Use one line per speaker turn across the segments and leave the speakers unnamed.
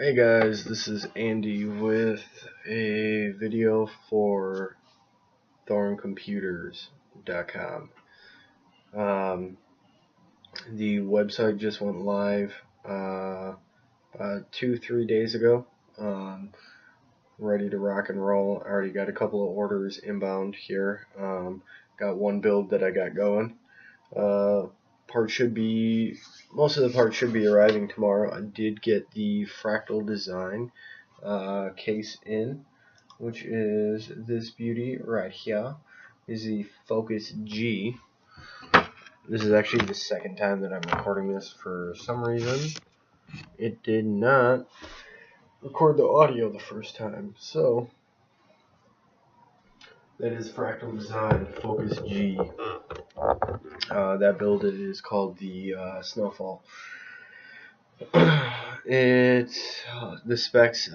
Hey guys, this is Andy with a video for thorncomputers.com. The website just went live 2-3 days ago. Ready to rock and roll. I already got a couple of orders inbound here. Got one build that I got going. Most of the parts should be arriving tomorrow. I did get the fractal design case in, which is this beauty right here. This is the Focus G. This is actually the second time that I'm recording this. For some reason, it did not record the audio the first time. So that is fractal design Focus G. That build is called the Snowfall. The specs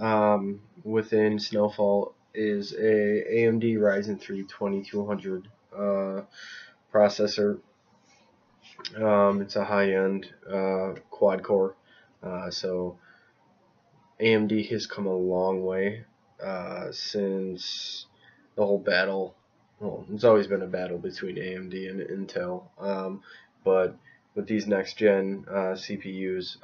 within Snowfall is a AMD Ryzen 3 2200 processor. It's a high-end quad core, so AMD has come a long way since the whole battle. Well, it's always been a battle between AMD and Intel, but with these next-gen CPUs,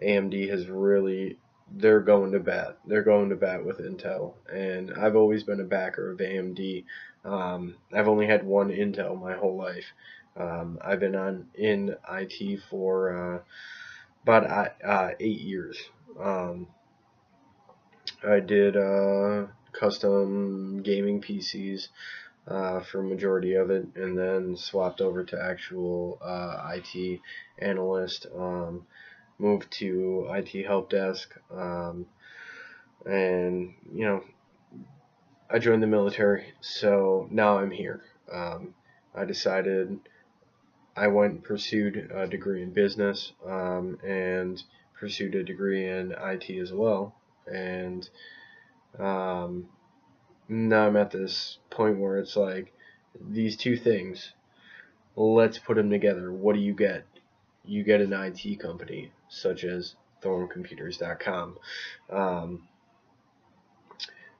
AMD has really, they're going to bat. They're going to bat with Intel, and I've always been a backer of AMD. I've only had one Intel my whole life. I've been in IT for about 8 years. I did custom gaming PCs for a majority of it, and then swapped over to actual IT analyst. Moved to IT help desk, and I joined the military, so now I'm here. I decided I went and pursued a degree in business, and pursued a degree in IT as well, and now I'm at this point where it's like, these two things, let's put them together. What do you get? You get an IT company such as thorncomputers.com.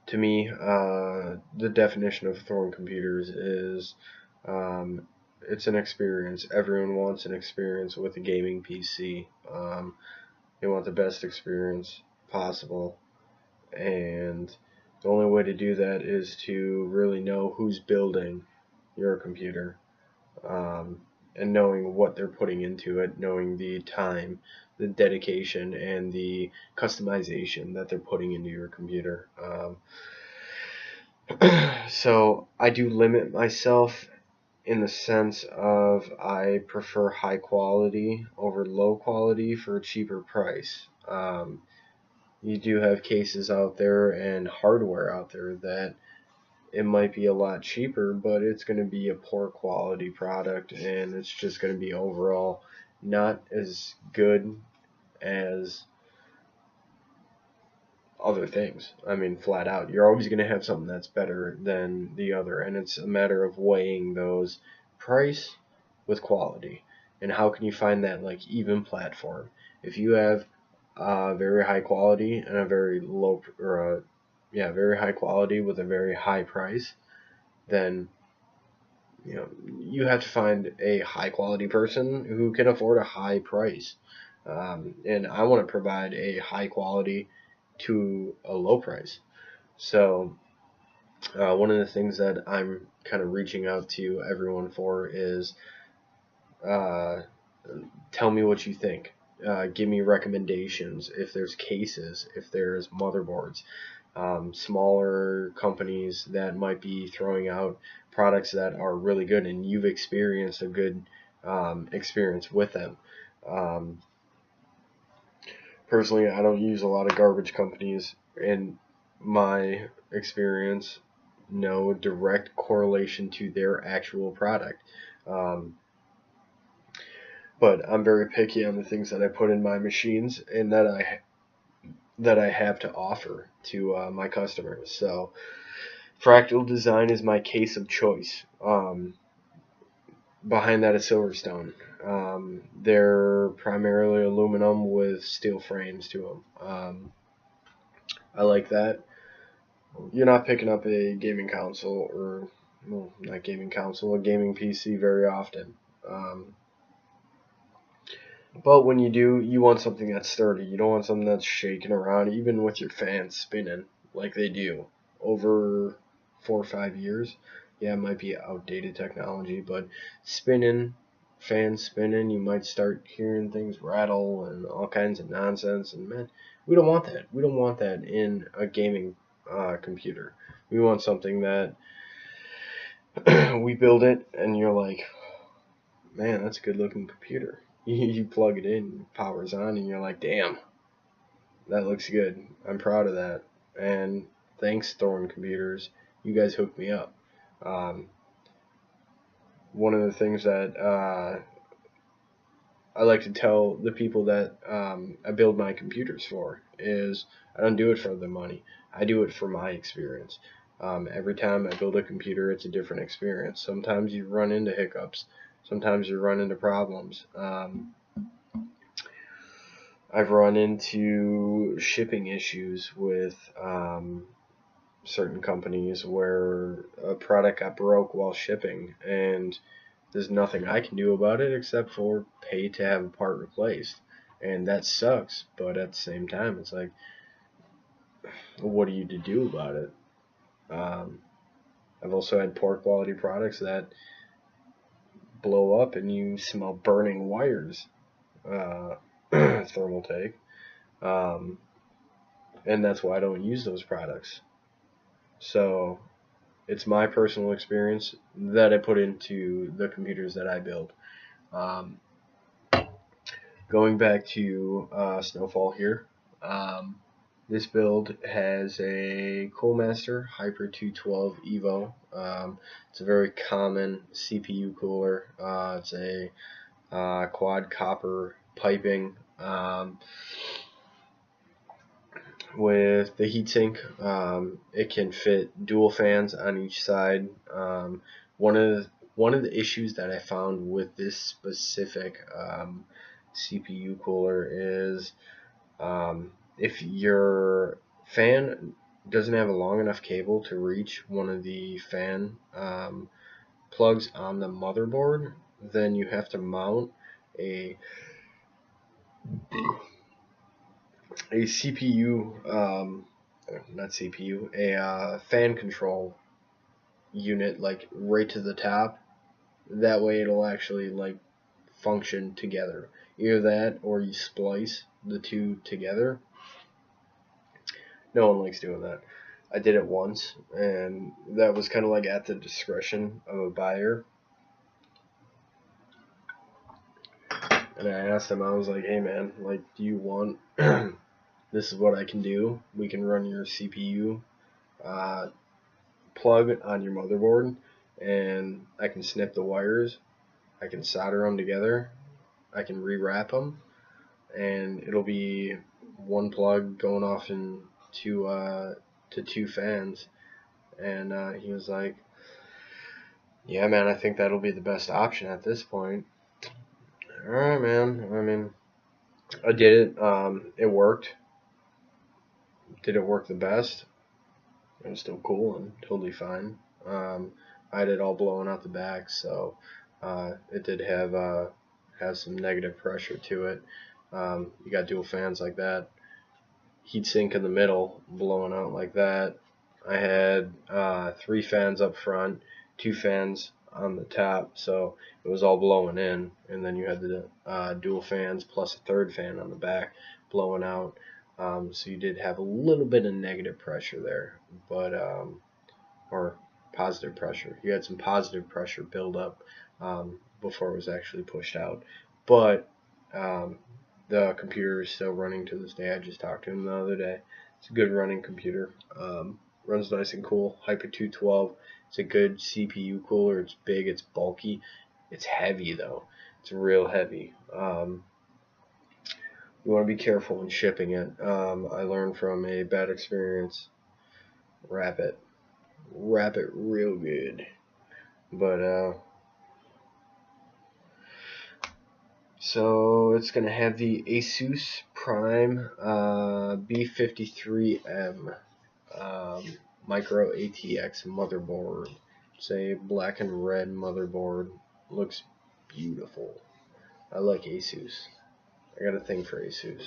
To me, the definition of Thorn Computers is it's an experience. Everyone wants an experience with a gaming PC. They want the best experience possible, and the only way to do that is to really know who's building your computer, and knowing what they're putting into it, knowing the time, the dedication, and the customization that they're putting into your computer. So I do limit myself in the sense of I prefer high quality over low quality for a cheaper price. You do have cases out there and hardware out there that it might be a lot cheaper, but it's going to be a poor quality product, and it's just going to be overall not as good as other things. I mean, flat out, you're always going to have something that's better than the other, and it's a matter of weighing those price with quality. And how can you find that like even platform? If you have very high quality and a very low, or very high quality with a very high price, then you have to find a high quality person who can afford a high price. And I want to provide a high quality to a low price. So one of the things that I'm kind of reaching out to everyone for is tell me what you think. Give me recommendations if there's cases, if there's motherboards. Smaller companies that might be throwing out products that are really good and you've experienced a good experience with them. Personally, I don't use a lot of garbage companies. In my experience, no direct correlation to their actual product. But I'm very picky on the things that I put in my machines and that I have to offer to my customers. So fractal design is my case of choice. Behind that is Silverstone. They're primarily aluminum with steel frames to them. I like that. You're not picking up a gaming console or, well, not gaming console, a gaming PC very often. Um, but when you do, you want something that's sturdy. You don't want something that's shaking around, even with your fans spinning like they do over 4 or 5 years. Yeah, it might be outdated technology, but spinning, fans spinning, you might start hearing things rattle and all kinds of nonsense. And man, we don't want that. We don't want that in a gaming computer. We want something that we build it, and you're like, man, that's a good looking computer. You plug it in, it powers on, and you're like, damn, that looks good. I'm proud of that. And thanks, Thorn Computers. You guys hooked me up. Um, one of the things that I like to tell the people that I build my computers for is I don't do it for the money. I do it for my experience. Every time I build a computer, it's a different experience. Sometimes you run into hiccups. Sometimes you run into problems. I've run into shipping issues with certain companies where a product got broke while shipping, and there's nothing I can do about it except for pay to have a part replaced. And that sucks, but at the same time, it's like, what are you to do about it? Um, I've also had poor quality products that blow up and you smell burning wires, thermal take. Um, and that's why I don't use those products. So it's my personal experience that I put into the computers that I build. Um, Going back to Snowfall here, um, this build has a Coolmaster Hyper 212 Evo. It's a very common CPU cooler. It's a quad copper piping. With the heatsink, it can fit dual fans on each side. One of the issues that I found with this specific CPU cooler is if your fan doesn't have a long enough cable to reach one of the fan plugs on the motherboard, then you have to mount a CPU, not CPU, a fan control unit, like right to the top. That way it'll actually like function together. Either that or you splice the two together. No one likes doing that. I did it once, and that was kind of like at the discretion of a buyer. And I asked him, I was like, hey man, like, do you want, this is what I can do. We can run your CPU plug on your motherboard, and I can snip the wires, I can solder them together, I can rewrap them, and it'll be one plug going off to two fans. And he was like, yeah man, I think that'll be the best option at this point. Alright man, I mean, I did it. It worked. Did it work the best? It was still cool and totally fine. I had it all blowing out the back, so it did have some negative pressure to it. You got dual fans like that, heatsink in the middle, blowing out like that. I had 3 fans up front, 2 fans on the top, so it was all blowing in, and then you had the dual fans plus a third fan on the back blowing out. So you did have a little bit of negative pressure there, but or positive pressure. You had some positive pressure build up before it was actually pushed out. But the computer is still running to this day. I just talked to him the other day. It's a good running computer. Runs nice and cool. Hyper 212. It's a good CPU cooler. It's big. It's bulky. It's heavy though. It's real heavy. You want to be careful when shipping it. I learned from a bad experience. Wrap it real good. But So it's going to have the Asus Prime B53M micro ATX motherboard. It's a black and red motherboard. Looks beautiful. I like Asus. I got a thing for Asus.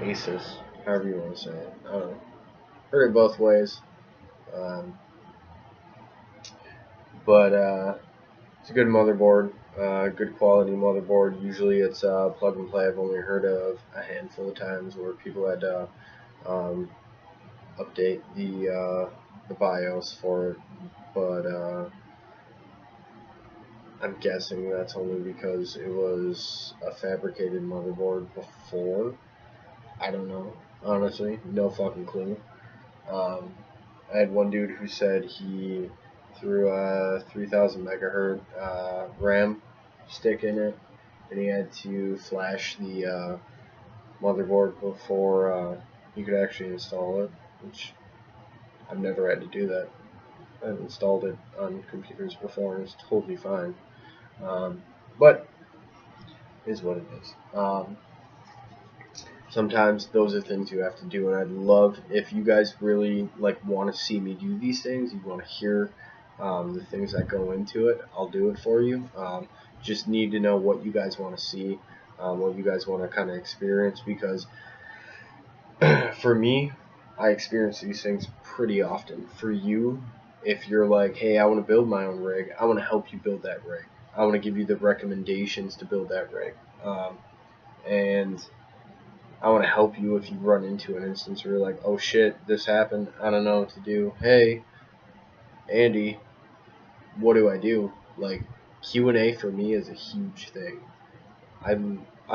Asus, however you want to say it. I don't know. Heard it both ways. But it's a good motherboard. Good quality motherboard. Usually it's plug and play. I've only heard of a handful of times where people had to update the BIOS for it, but I'm guessing that's only because it was a fabricated motherboard before. I don't know, honestly, no fucking clue. I had one dude who said he threw a 3000 megahertz RAM stick in it, and he had to flash the motherboard before he could actually install it, which I've never had to do that. I've installed it on computers before and it's totally fine. But it is what it is. Sometimes those are things you have to do, and I'd love if you guys really want to see me do these things. You want to hear the things that go into it. I'll do it for you. Just need to know what you guys want to see, what you guys want to kind of experience, because for me, I experience these things pretty often. For you, if you're like, hey, I want to build my own rig, I want to help you build that rig. I want to give you the recommendations to build that rig. And I want to help you if you run into an instance where you're like, oh shit, this happened, I don't know what to do. Hey, Andy, what do I do? Like, Q&A for me is a huge thing. I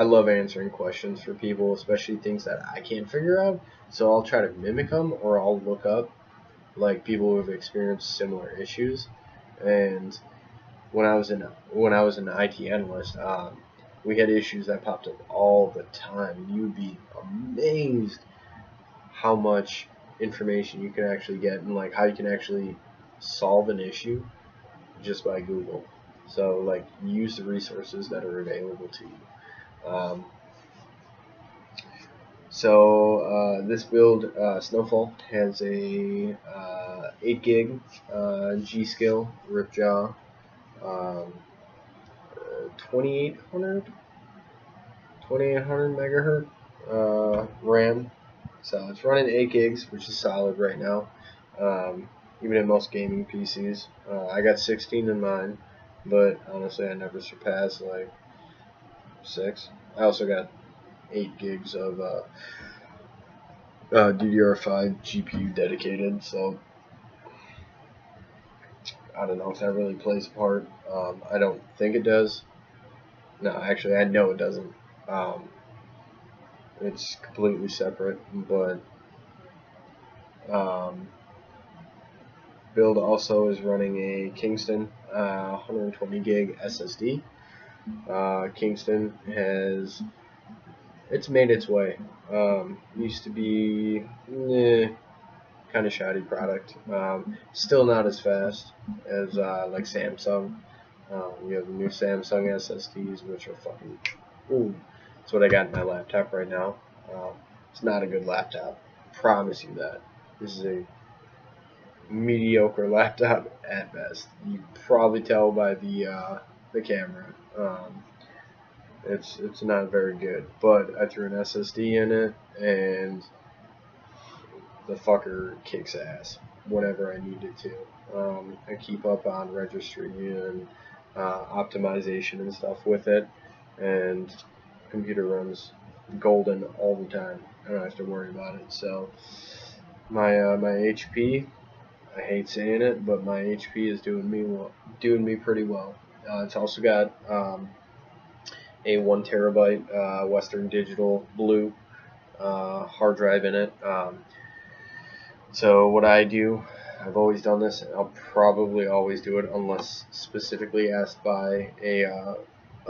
love answering questions for people, especially things that I can't figure out. So I'll try to mimic them, or I'll look up people who have experienced similar issues. And when I was an IT analyst, we had issues that popped up all the time. You'd be amazed how much information you can actually get, and how you can actually solve an issue just by Google. So use the resources that are available to you. This build, Snowfall, has a 8 gig G-Skill Ripjaw, 2800 megahertz RAM. So it's running 8 gigs, which is solid right now, even in most gaming PCs. I got 16 in mine, but honestly I never surpass 6. I also got 8 gigs of DDR5 GPU dedicated, so I don't know if that really plays a part. I don't think it does. No, actually, I know it doesn't. It's completely separate, but build also is running a Kingston 120 gig SSD. Kingston it's made its way. Used to be kind of shoddy product. Still not as fast as Samsung. You have the new Samsung SSDs, which are fucking. Ooh, that's what I got in my laptop right now. It's not a good laptop. Promise you that. This is a mediocre laptop at best. You can probably tell by the camera. It's not very good. But I threw an SSD in it, and the fucker kicks ass whenever I need it to. I keep up on registry and optimization and stuff with it, and computer runs golden all the time. I don't have to worry about it. So my HP, I hate saying it, but my HP is doing me pretty well. It's also got a 1 terabyte Western Digital Blue hard drive in it. So what I do, I've always done this, and I'll probably always do it unless specifically asked by a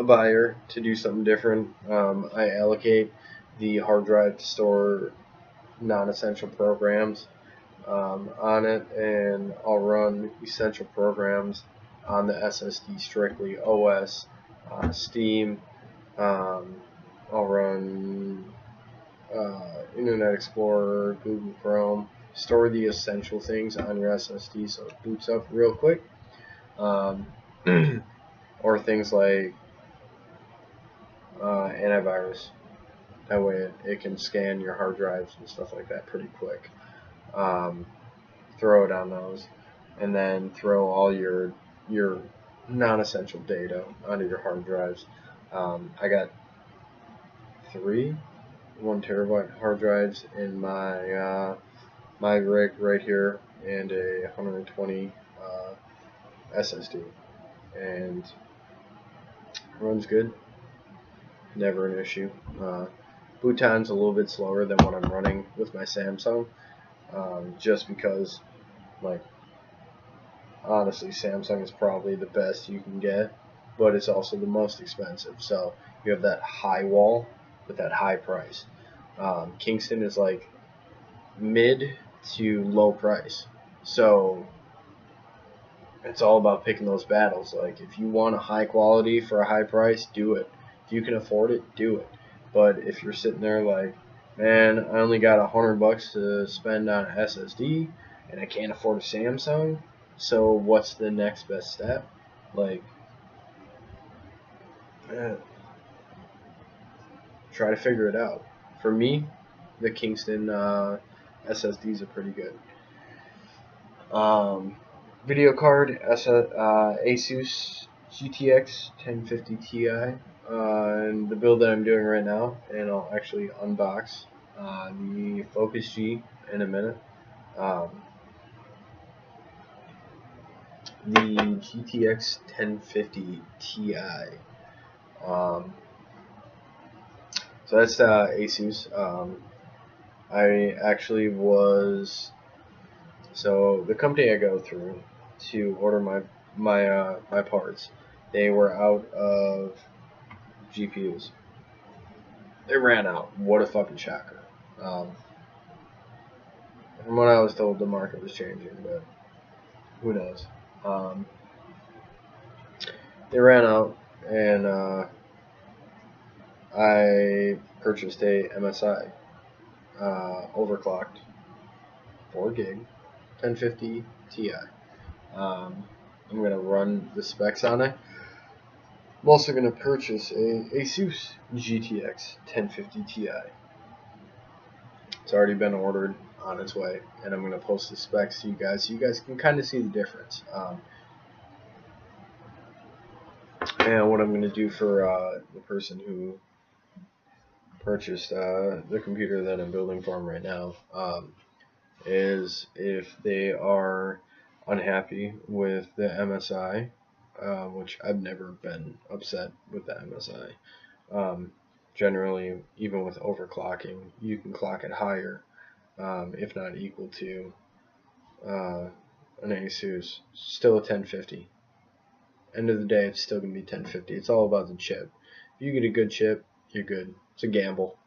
buyer to do something different. I allocate the hard drive to store non-essential programs on it, and I'll run essential programs on the SSD strictly. OS, Steam. I'll run Internet Explorer, Google Chrome. Store the essential things on your SSD so it boots up real quick. Um, or things like antivirus. That way it can scan your hard drives and stuff like that pretty quick. Throw it on those, and then throw all your non-essential data onto your hard drives. I got 3 1 terabyte hard drives in my rig right here, and a 120 SSD, and runs good. Never an issue. Boot time's a little bit slower than what I'm running with my Samsung, just because, like, honestly, Samsung is probably the best you can get, but it's also the most expensive. So you have that high wall with that high price. Kingston is like mid to low price. So it's all about picking those battles. Like, if you want a high quality for a high price, do it. If you can afford it, do it. But if you're sitting there like, man, I only got $100 to spend on an SSD and I can't afford a Samsung, so what's the next best step? Like, try to figure it out. For me, the Kingston SSDs are pretty good. Video card, Asus GTX 1050 Ti, and the build that I'm doing right now, and I'll actually unbox the Focus G in a minute. The GTX 1050 Ti. So that's Asus. I actually was, so the company I go through to order my parts, they were out of GPUs. They ran out. What a fucking shocker. From what I was told, the market was changing, but who knows? They ran out, and I purchased a MSI overclocked 4 gig 1050 Ti. I'm going to run the specs on it. I'm also going to purchase a Asus GTX 1050 Ti. It's already been ordered, on its way, and I'm going to post the specs to you guys so you guys can kind of see the difference. And what I'm going to do for the person who purchased the computer that I'm building for them right now, is if they are unhappy with the MSI, which I've never been upset with the MSI. Generally, even with overclocking, you can clock it higher, if not equal to an Asus. Still a 1050. End of the day, it's still going to be 1050. It's all about the chip. If you get a good chip, you're good. It's a gamble.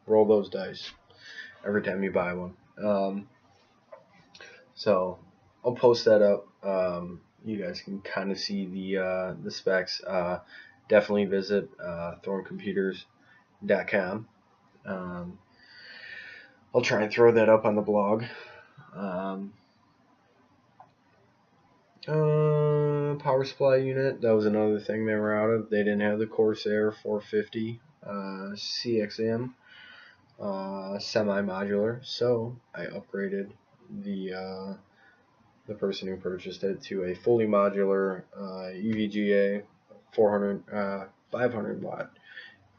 Roll those dice every time you buy one. So I'll post that up. You guys can kind of see the specs. Definitely visit thorncomputers.com. I'll try and throw that up on the blog. Power supply unit, that was another thing they were out of. They didn't have the Corsair 450 CXM semi-modular, so I upgraded the person who purchased it to a fully modular EVGA 500 watt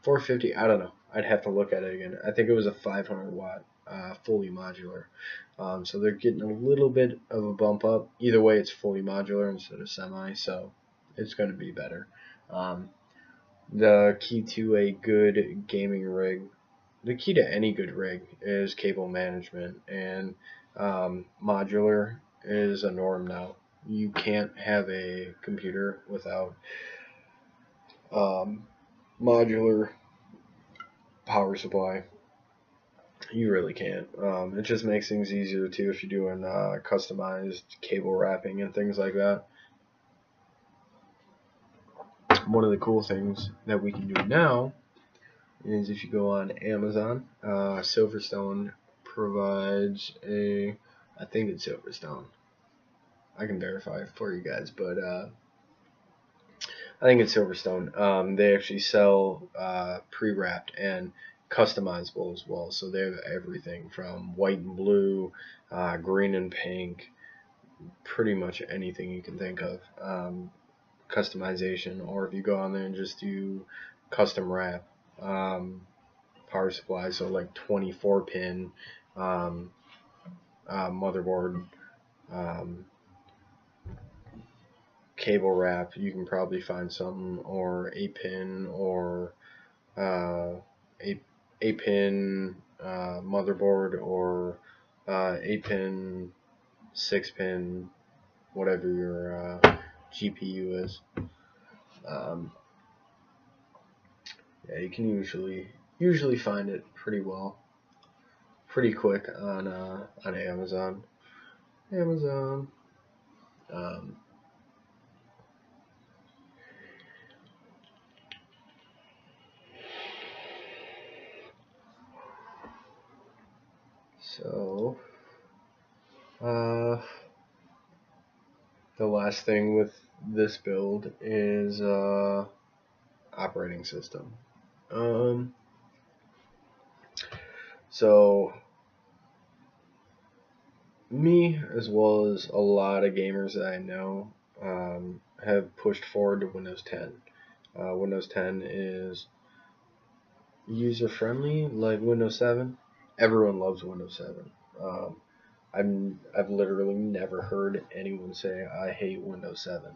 450. I don't know, I'd have to look at it again. I think it was a 500 watt fully modular. So they're getting a little bit of a bump up. Either way, it's fully modular instead of semi, so it's going to be better. The key to a good gaming rig, the key to any good rig, is cable management, and modular is a norm now. You can't have a computer without modular power supply. You really can't. It just makes things easier too if you're doing customized cable wrapping and things like that. one of the cool things that we can do now is if you go on Amazon, Silverstone provides I think it's Silverstone. I can verify it for you guys, but I think it's Silverstone. They actually sell pre-wrapped and customizable as well. So they have everything from white and blue, green and pink, pretty much anything you can think of. Customization, or if you go on there and just do custom wrap, power supply, so like 24 pin motherboard, cable wrap, you can probably find something, or 8 pin, or 8 pin motherboard, or 8 pin, 6 pin, whatever your GPU is. Yeah, you can usually find it pretty quick on Amazon. So the last thing with this build is operating system. So me, as well as a lot of gamers that I know, have pushed forward to Windows 10. Windows 10 is user friendly like Windows 7. Everyone loves Windows 7. I've literally never heard anyone say I hate Windows 7.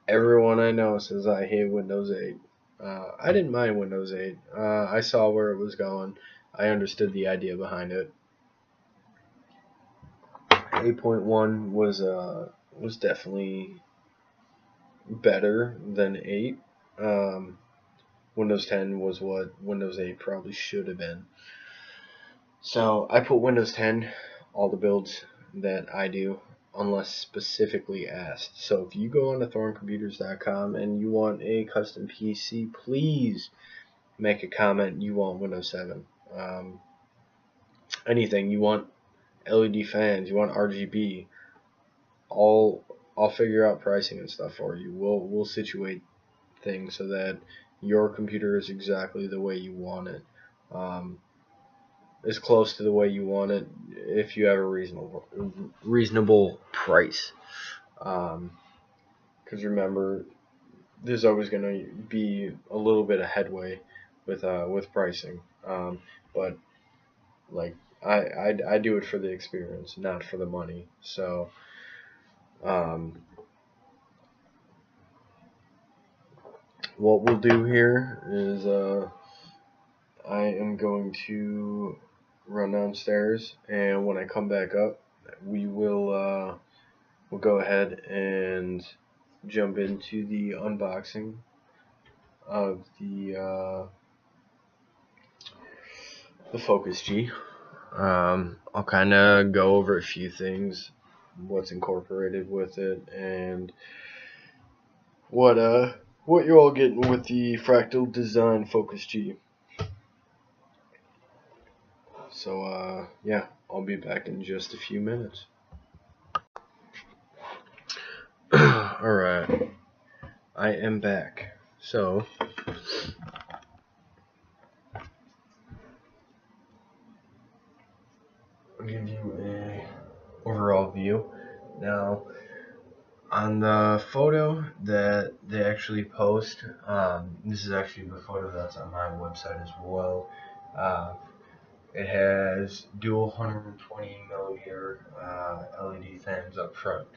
Everyone I know says I hate Windows 8. I didn't mind Windows 8. I saw where it was going. I understood the idea behind it. 8.1 was definitely better than 8. Windows 10 was what Windows 8 probably should have been. So I put Windows 10 all the builds that I do, unless specifically asked. So if you go on to thorncomputers.com and you want a custom PC, please make a comment you want Windows 7. Anything you want, LED fans, you want RGB, I'll figure out pricing and stuff for you. We'll situate things so that your computer is exactly the way you want it, as close to the way you want it, if you have a reasonable price. Because remember, there's always going to be a little bit of headway with pricing, but like I do it for the experience, not for the money. So what we'll do here is I am going to run downstairs, and when I come back up, we'll go ahead and jump into the unboxing of the Focus G. I'll kind of go over a few things, what's incorporated with it, and what you're all getting with the Fractal Design Focus G. So yeah, I'll be back in just a few minutes. Alright, I am back. So I'll give you a overall view. Now, on the photo that they actually post, this is actually the photo that's on my website as well. It has dual 120mm LED fans up front.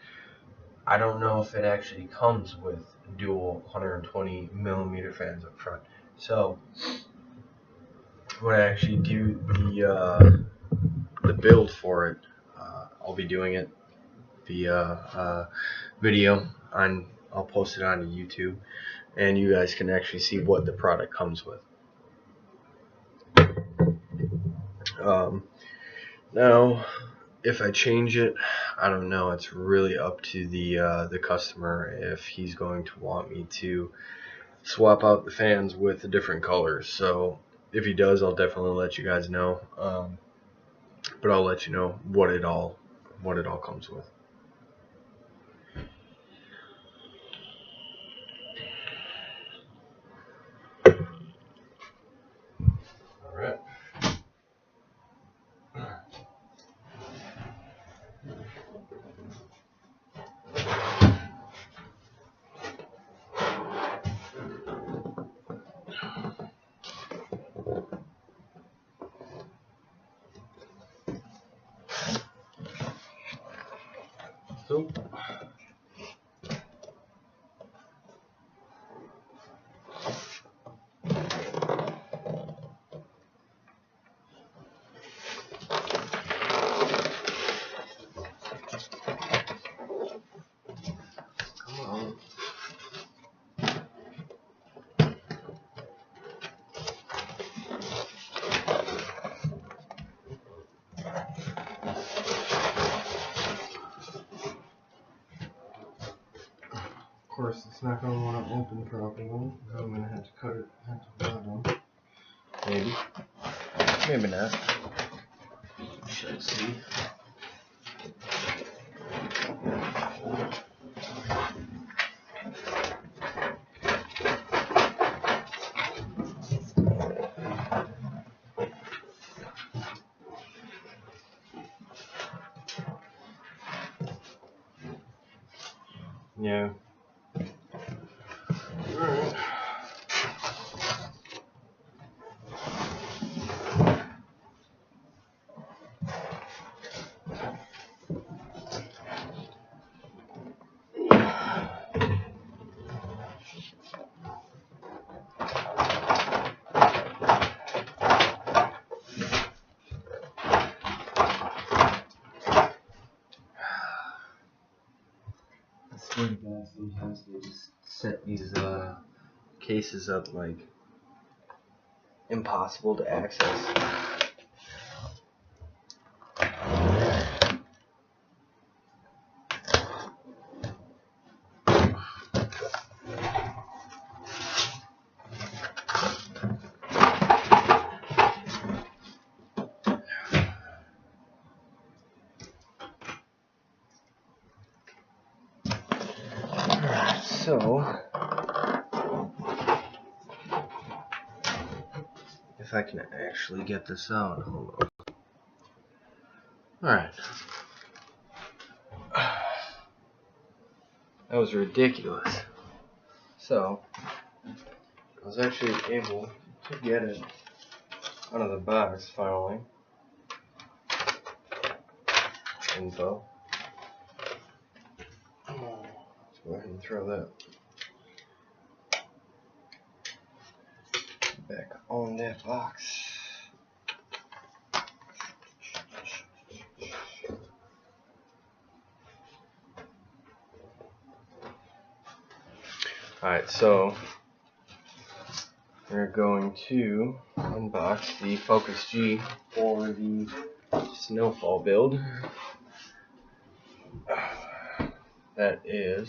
I don't know if it actually comes with dual 120mm fans up front. So when I actually do the build for it, I'll be doing it via video. I'll post it onto YouTube, and you guys can actually see what the product comes with. Now, if I change it, I don't know. It's really up to the customer if he's going to want me to swap out the fans with the different colors. So if he does, I'll definitely let you guys know. But I'll let you know what it all comes with. All right. So come on. Of course, it's not going to want to open properly. I'm going to have to cut it at the bottom. Maybe. Maybe not. Should see. Yeah. Alright. I swear to God, sometimes they just set these cases up like impossible to access. Alright, so if I can actually get this out, hold on. Alright. That was ridiculous. So, I was actually able to get it out of the box finally. Info. Let's go ahead and throw that back on that box. Alright, so we're going to unbox the Focus G for the Snowfall build. That is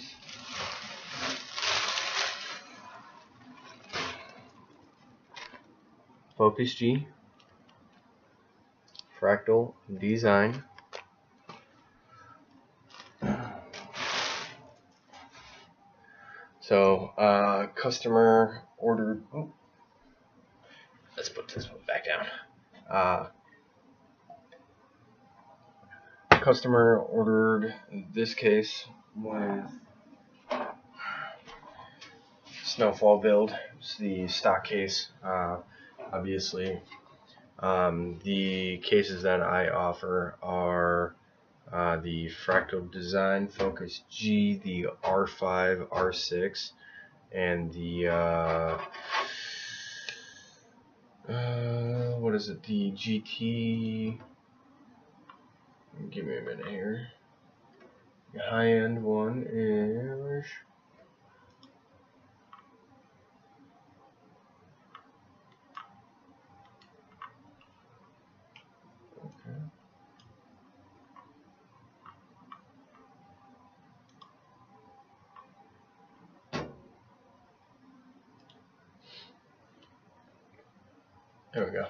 Focus G, Fractal Design. So, customer ordered. Oh, let's put this one back down. Customer ordered this case with Snowfall build. It's the stock case. Obviously, the cases that I offer are the Fractal Design Focus G, the R5, R6, and the what is it? The GT. Give me a minute here. The high-end one is. Okay. There we go.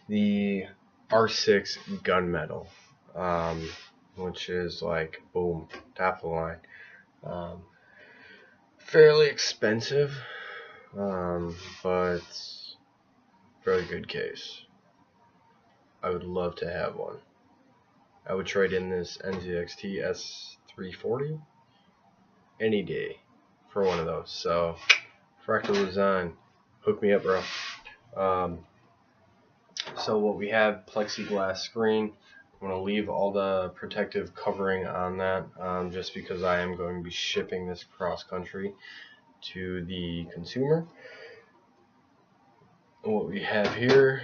The R6 gunmetal, which is like boom, top of the line. Fairly expensive, but very good case. I would love to have one. I would trade in this NZXT S340 any day for one of those. So, Fractal Design, hook me up, bro. So what we have, plexiglass screen. I'm going to leave all the protective covering on that, just because I am going to be shipping this cross country to the consumer. And what we have here,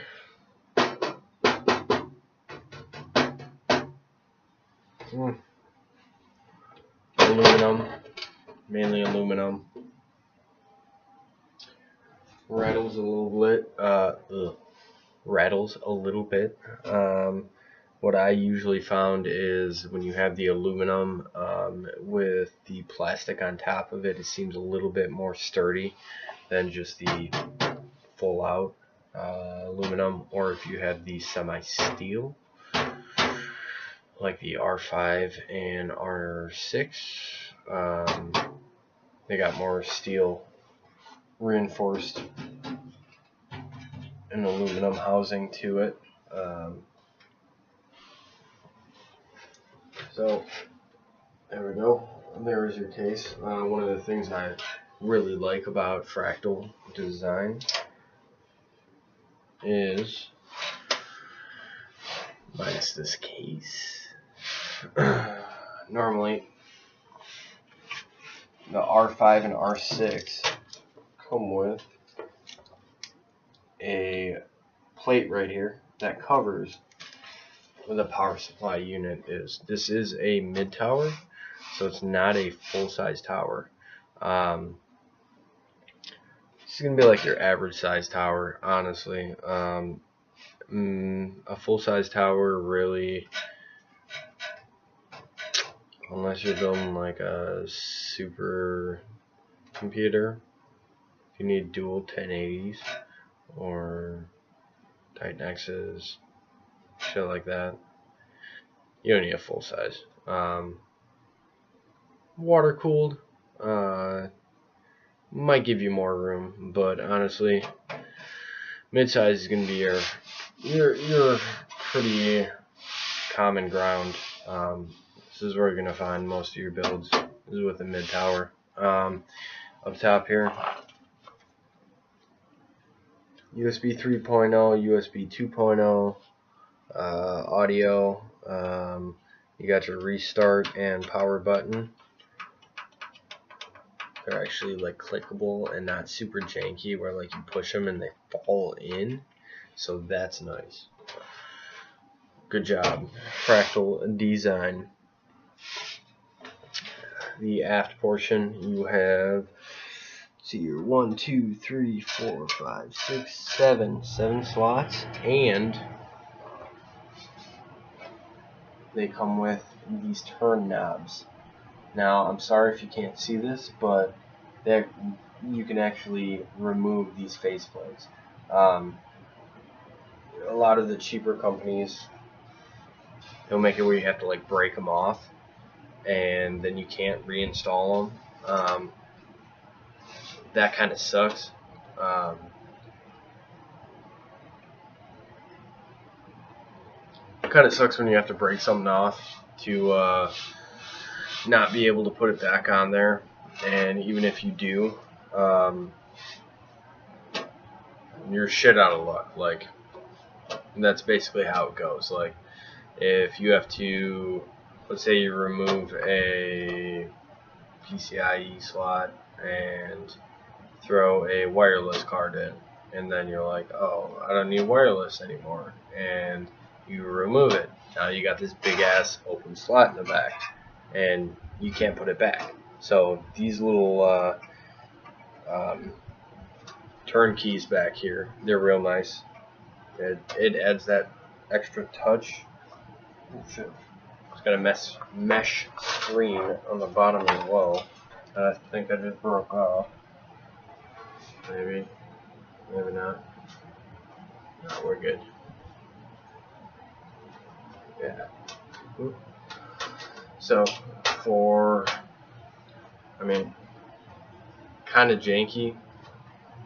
aluminum, mainly aluminum. Rattles a little bit. What I usually found is when you have the aluminum with the plastic on top of it, it seems a little bit more sturdy than just the full out aluminum, or if you have the semi-steel like the R5 and R6, they got more steel reinforced and aluminum housing to it. So there we go. There is your case. One of the things I really like about Fractal Design is, minus this case, normally the R5 and R6 come with a plate right here that covers where the power supply unit is. This is a mid tower, so it's not a full-size tower. It's gonna be like your average size tower, honestly. A full-size tower, really, unless you're building like a super computer, if you need dual 1080s or Titan X's, shit like that, you don't need a full size. Water cooled might give you more room, but honestly, mid-size is going to be your pretty common ground. This is where you're going to find most of your builds, this is with the mid tower. Up top here, USB 3.0, USB 2.0, audio. You got your restart and power button. They're actually like clickable and not super janky where like you push them and they fall in, so that's nice. Good job, Fractal Design. The aft portion, you have, see your 1, 2, 3, 4, 5, 6, 7 slots, and they come with these turn knobs. Now, I'm sorry if you can't see this, but you can actually remove these faceplates. A lot of the cheaper companies, they'll make it where you have to like break them off, and then you can't reinstall them. That kind of sucks. It kind of sucks when you have to break something off to not be able to put it back on there, and even if you do, you're shit out of luck. Like, that's basically how it goes. Like, if you have to, let's say you remove a PCIe slot and throw a wireless card in, and then you're like, oh, I don't need wireless anymore, and you remove it. Now you got this big ass open slot in the back, and you can't put it back. So these little turn keys back here, they're real nice. It adds that extra touch. Oh shit. It's got a mesh screen on the bottom as well. I think I just broke off. Maybe not. No, we're good. Yeah. So I mean, kind of janky.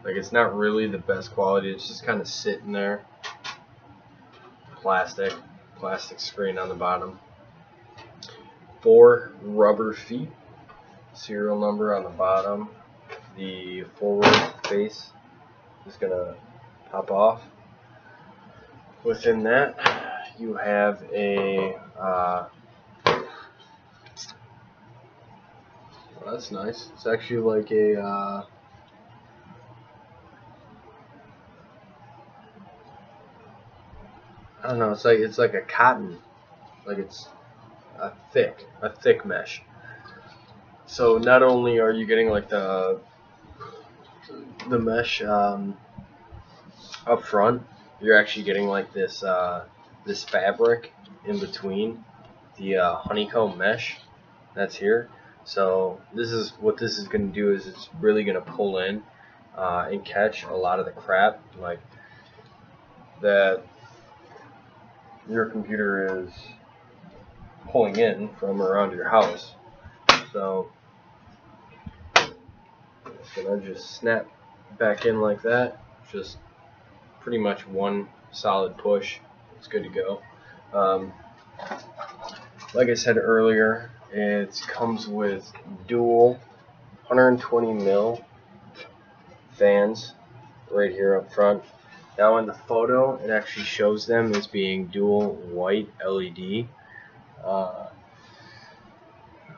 Like, it's not really the best quality. It's just kind of sitting there. Plastic screen on the bottom. 4 rubber feet. Serial number on the bottom. The forward face is gonna pop off. Within that, you have a well, that's nice. It's actually like a I don't know. It's like a cotton, like it's a thick mesh. So not only are you getting like the mesh up front, you're actually getting like this this fabric in between the honeycomb mesh that's here. So this is what this is going to do is it's really going to pull in and catch a lot of the crap like that your computer is pulling in from around your house. So it's going to just snap back in like that. Just pretty much one solid push. It's good to go. Like I said earlier, it comes with dual 120 mil fans right here up front. Now in the photo, it actually shows them as being dual white LED. I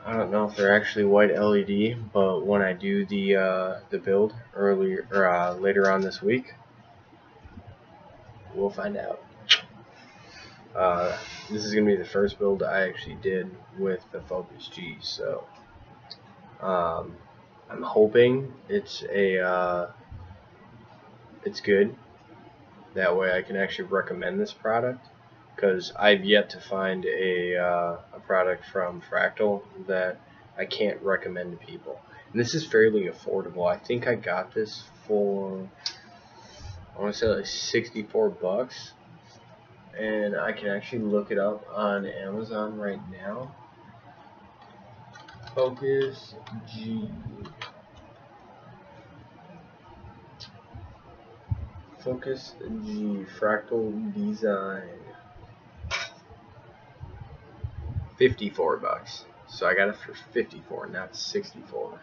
don't know if they're actually white LED, but when I do the build later on this week, we'll find out. This is gonna be the first build I actually did with the Focus G, so I'm hoping it's good. That way I can actually recommend this product, because I've yet to find a product from Fractal that I can't recommend to people. And this is fairly affordable. I think I got this for, I want to say like 64 bucks. And I can actually look it up on Amazon right now. Focus G. Focus G Fractal Design. 54 bucks. So I got it for 54, not 64.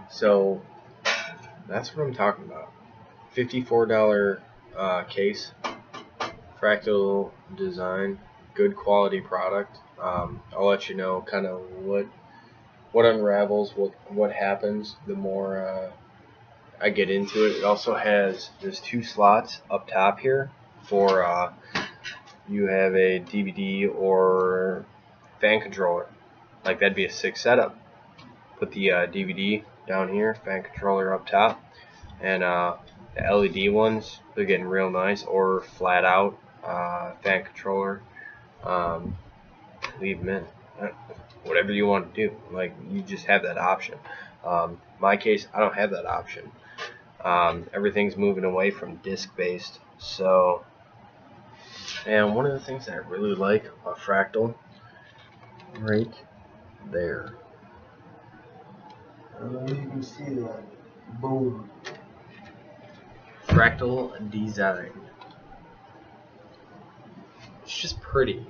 So that's what I'm talking about. $54 case, Fractal Design, good quality product. I'll let you know kind of what unravels, what happens the more I get into it. It also has there's 2 slots up top here for you have a DVD or fan controller. Like, that'd be a sick setup. Put the DVD down here, fan controller up top, and the LED ones, they're getting real nice, or flat out fan controller. Leave them in. Whatever you want to do. Like, you just have that option. My case, I don't have that option. Everything's moving away from disc-based. So, and one of the things that I really like about Fractal, right there. You can see that. Boom. Fractal Design. It's just pretty.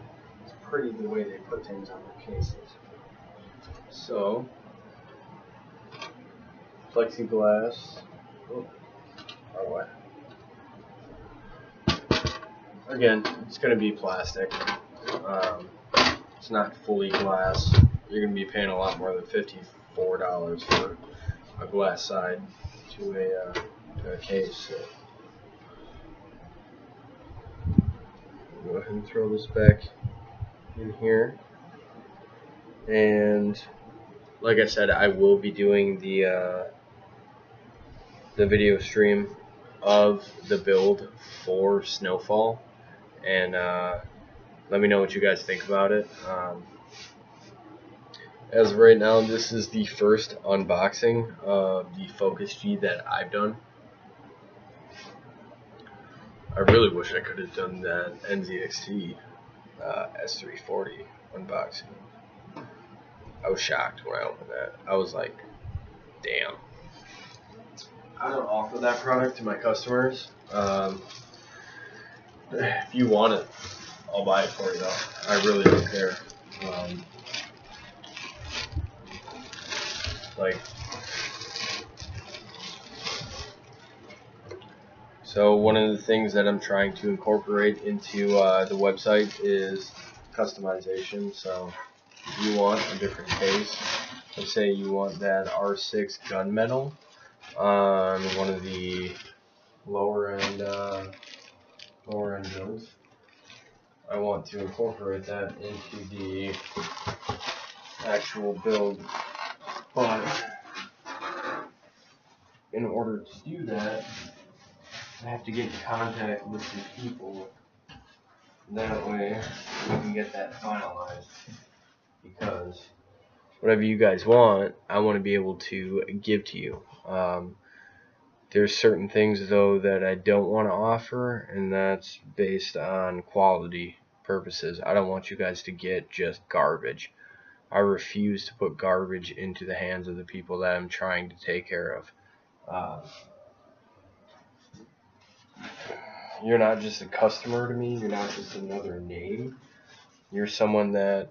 It's pretty the way they put things on their cases. So, plexiglass. Oh, or what? Again, it's going to be plastic. It's not fully glass. You're going to be paying a lot more than $54 for a glass side to a case. So go ahead and throw this back in here. And like I said, I will be doing the video stream of the build for Snowfall, and let me know what you guys think about it. As of right now, this is the first unboxing of the Focus G that I've done. I really wish I could have done that NZXT S340 unboxing. I was shocked when I opened that. I was like, damn. I don't offer that product to my customers. If you want it, I'll buy it for you though. I really don't care. So one of the things that I'm trying to incorporate into the website is customization. So if you want a different case, let's say you want that R6 gunmetal on one of the lower end builds, I want to incorporate that into the actual build, but in order to do that, I have to get in contact with some people. That way we can get that finalized, because whatever you guys want, I want to be able to give to you. There's certain things though that I don't want to offer, and that's based on quality purposes. I don't want you guys to get just garbage. I refuse to put garbage into the hands of the people that I'm trying to take care of. You're not just a customer to me, you're not just another name. You're someone that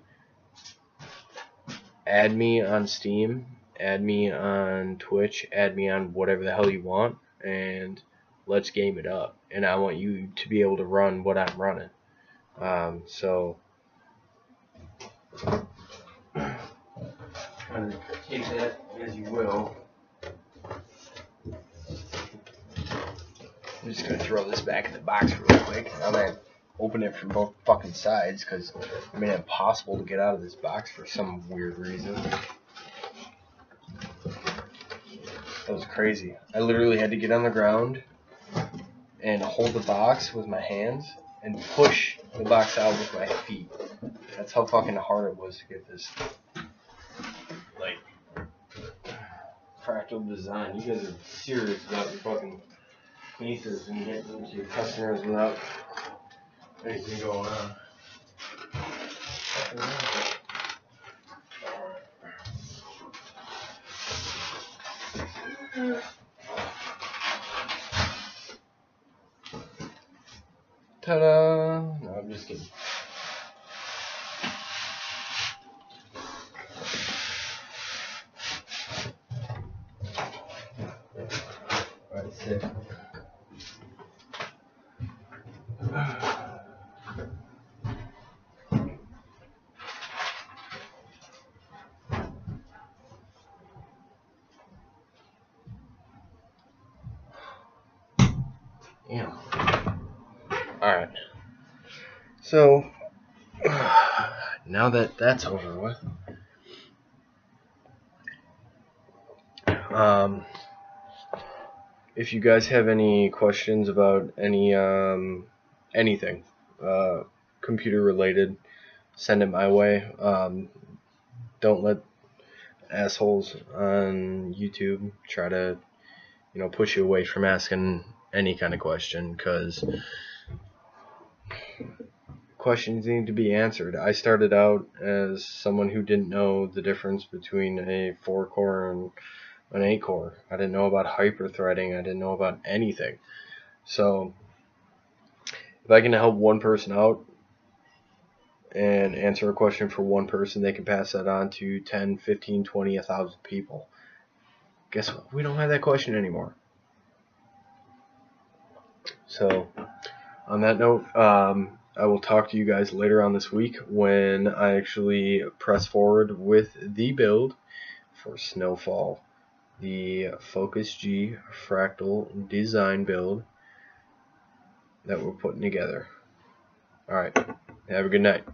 add me on Steam, add me on Twitch, add me on whatever the hell you want, and let's game it up. And I want you to be able to run what I'm running. So take that as you will. I'm just going to throw this back in the box real quick. I'm going to open it from both fucking sides because I made it impossible to get out of this box for some weird reason. That was crazy. I literally had to get on the ground and hold the box with my hands and push the box out with my feet. That's how fucking hard it was to get this, like, fractal design. You guys are serious about your fucking cases and getting them to your customers without anything going on. Ta-da! No, I'm just kidding. Alright, sit. Damn. Alright. So, now that that's over with, if you guys have any questions about any anything computer related, send it my way. Don't let assholes on YouTube try to, push you away from asking any kind of question, because questions need to be answered. I started out as someone who didn't know the difference between a 4-core and an 8-core. I didn't know about hyper-threading. I didn't know about anything. So if I can help one person out and answer a question for one person, they can pass that on to 10, 15, 20, 1,000 people. Guess what? We don't have that question anymore. So on that note, I will talk to you guys later on this week when I actually press forward with the build for Snowfall, the Focus G fractal design build that we're putting together. Alright, have a good night.